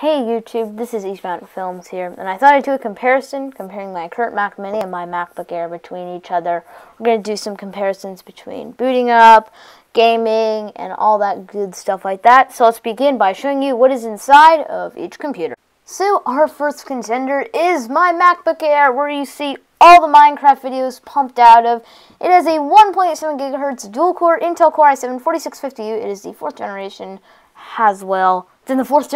Hey YouTube, this is Eastbound Films here, and I thought I'd do a comparison, comparing my current Mac Mini and my MacBook Air between each other. We're going to do some comparisons between booting up, gaming, and all that good stuff like that. So let's begin by showing you what is inside of each computer. So our first contender is my MacBook Air, where you see all the Minecraft videos pumped out of. It has a 1.7 GHz dual-core Intel Core i7 4650U. It is the 4th generation Haswell. It's in the 4th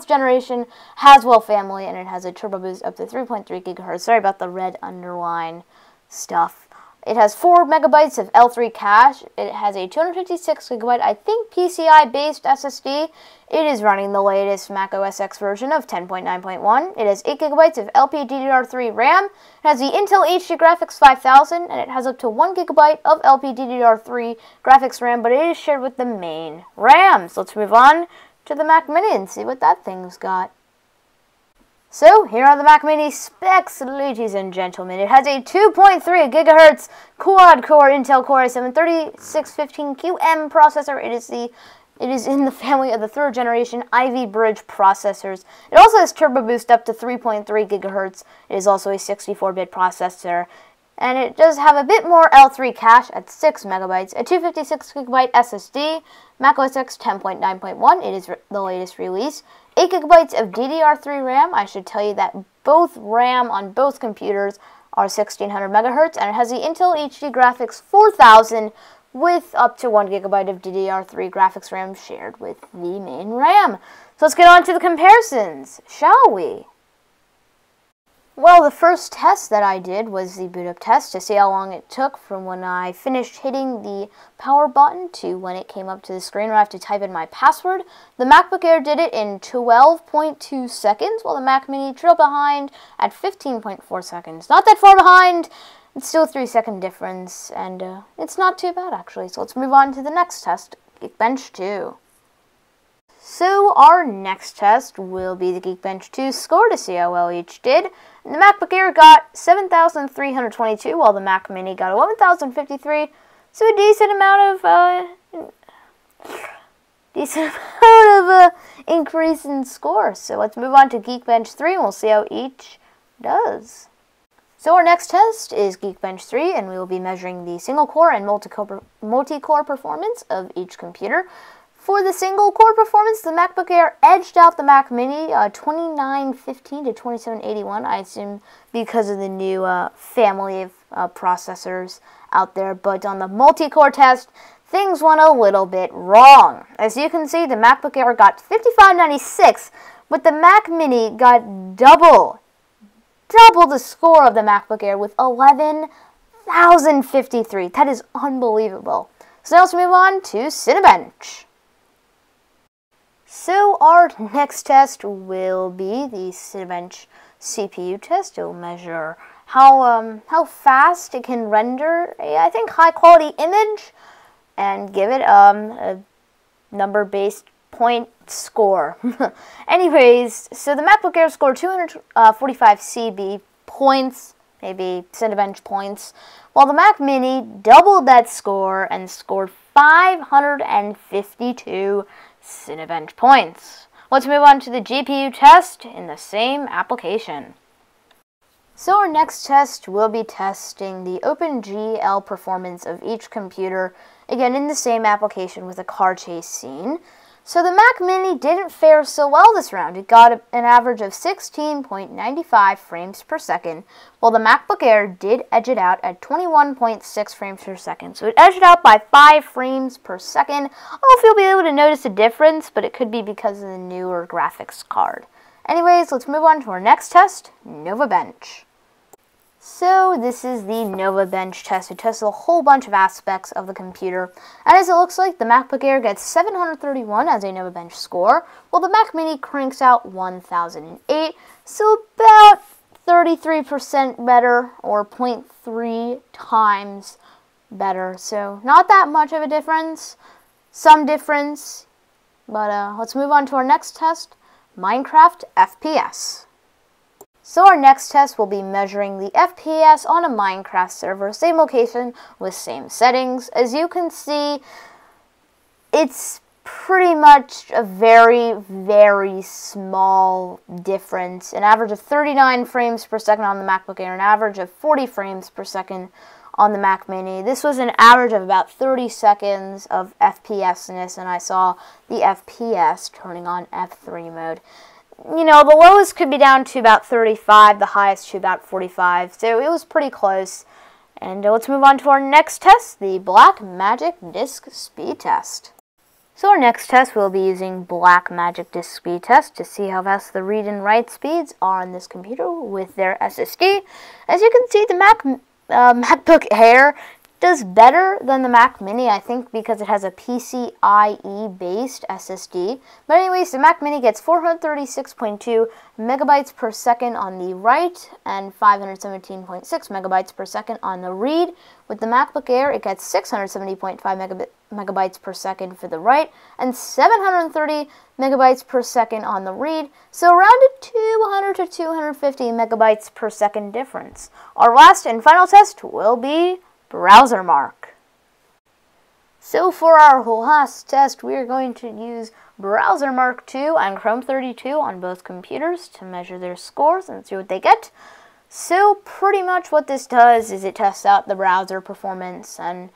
generation Haswell family, and it has a turbo boost up to 3.3 GHz. Sorry about the red underline stuff. It has 4 megabytes of L3 cache. It has a 256 gigabyte, I think, PCI-based SSD. It is running the latest Mac OS X version of 10.9.1. It has 8 gigabytes of LPDDR3 RAM. It has the Intel HD Graphics 5000, and it has up to 1 gigabyte of LPDDR3 graphics RAM, but it is shared with the main RAM. So let's move on to the Mac Mini and see what that thing's got. So, here are the Mac Mini specs, ladies and gentlemen. It has a 2.3 GHz quad-core Intel Core i7 3615QM processor. It is in the family of the 3rd generation Ivy Bridge processors. It also has turbo boost up to 3.3 GHz. It is also a 64-bit processor. And it does have a bit more L3 cache at 6 megabytes, a 256 gigabyte SSD, Mac OS X 10.9.1, it is the latest release, 8 gigabytes of DDR3 RAM. I should tell you that both RAM on both computers are 1600 megahertz, and it has the Intel HD Graphics 4000 with up to 1 gigabyte of DDR3 graphics RAM shared with the main RAM. So let's get on to the comparisons, shall we? Well, the first test that I did was the boot up test to see how long it took from when I finished hitting the power button to when it came up to the screen where I have to type in my password. The MacBook Air did it in 12.2 seconds, while the Mac Mini trailed behind at 15.4 seconds. Not that far behind, it's still a 3-second difference, and it's not too bad actually. So let's move on to the next test, Geekbench 2. So our next test will be the Geekbench 2 score to see how well each did. And the MacBook Air got 7,322, while the Mac Mini got 11,053. So a decent amount of increase in score. So let's move on to Geekbench 3, and we'll see how each does. So our next test is Geekbench 3, and we will be measuring the single-core and multi-core performance of each computer. For the single-core performance, the MacBook Air edged out the Mac Mini 2915 to 2781, I assume because of the new family of processors out there. But on the multi-core test, things went a little bit wrong. As you can see, the MacBook Air got 5596, but the Mac Mini got double the score of the MacBook Air with 11,053. That is unbelievable. So now let's move on to Cinebench. So our next test will be the Cinebench CPU test. It will measure how fast it can render a, I think, high-quality image and give it a number-based point score. Anyways, so the MacBook Air scored 245 CB points, maybe Cinebench points, while the Mac Mini doubled that score and scored 552 Cinebench points. Let's move on to the GPU test in the same application. So our next test will be testing the OpenGL performance of each computer, again in the same application with a car chase scene. So the Mac Mini didn't fare so well this round. It got an average of 16.95 frames per second, while the MacBook Air did edge it out at 21.6 frames per second. So it edged it out by 5 frames per second. I don't know if you'll be able to notice a difference, but it could be because of the newer graphics card. Anyways, let's move on to our next test, NovaBench. So this is the NovaBench test. It tests a whole bunch of aspects of the computer. And as it looks like, the MacBook Air gets 731 as a NovaBench score, while the Mac Mini cranks out 1008, so about 33% better, or 0.3 times better. So not that much of a difference, some difference, but let's move on to our next test, Minecraft FPS. So our next test will be measuring the FPS on a Minecraft server, same location with same settings. As you can see, it's pretty much a very, very small difference. An average of 39 frames per second on the MacBook Air, an average of 40 frames per second on the Mac Mini. This was an average of about 30 seconds of FPS-ness, and I saw the FPS turning on F3 mode. You know, the lowest could be down to about 35, the highest to about 45, so it was pretty close. And let's move on to our next test, the Blackmagic Disk Speed Test. So our next test, we'll be using Blackmagic Disk Speed Test to see how fast the read and write speeds are on this computer with their SSD. As you can see, the MacBook Air does better than the Mac Mini, I think, because it has a PCIe-based SSD. But anyways, the Mac Mini gets 436.2 megabytes per second on the write and 517.6 megabytes per second on the read. With the MacBook Air, it gets 670.5 megabytes per second for the write and 730 megabytes per second on the read, so around a 200 to 250 megabytes per second difference. Our last and final test will be Browser Mark. So for our last test, we are going to use Browser Mark 2 and Chrome 32 on both computers to measure their scores and see what they get. So pretty much what this does is it tests out the browser performance and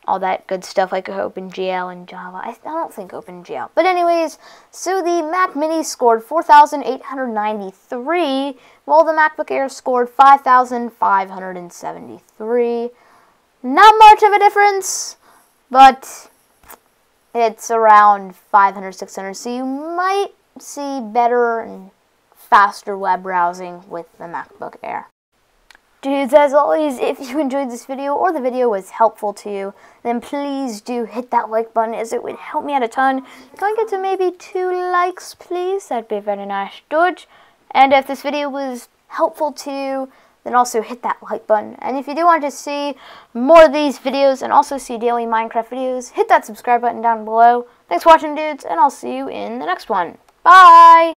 all that good stuff like OpenGL and Java. I don't think OpenGL. But anyways, so the Mac Mini scored 4,893, while the MacBook Air scored 5,573. Not much of a difference, but it's around 500, 600, so you might see better and faster web browsing with the MacBook Air. Dudes, as always, if you enjoyed this video or the video was helpful to you, then please do hit that like button, as it would help me out a ton. Can I get to maybe 2 likes, please? That'd be very nice, dude. And if this video was helpful to you, then also hit that like button. And if you do want to see more of these videos and also see daily Minecraft videos, hit that subscribe button down below. Thanks for watching, dudes, and I'll see you in the next one. Bye!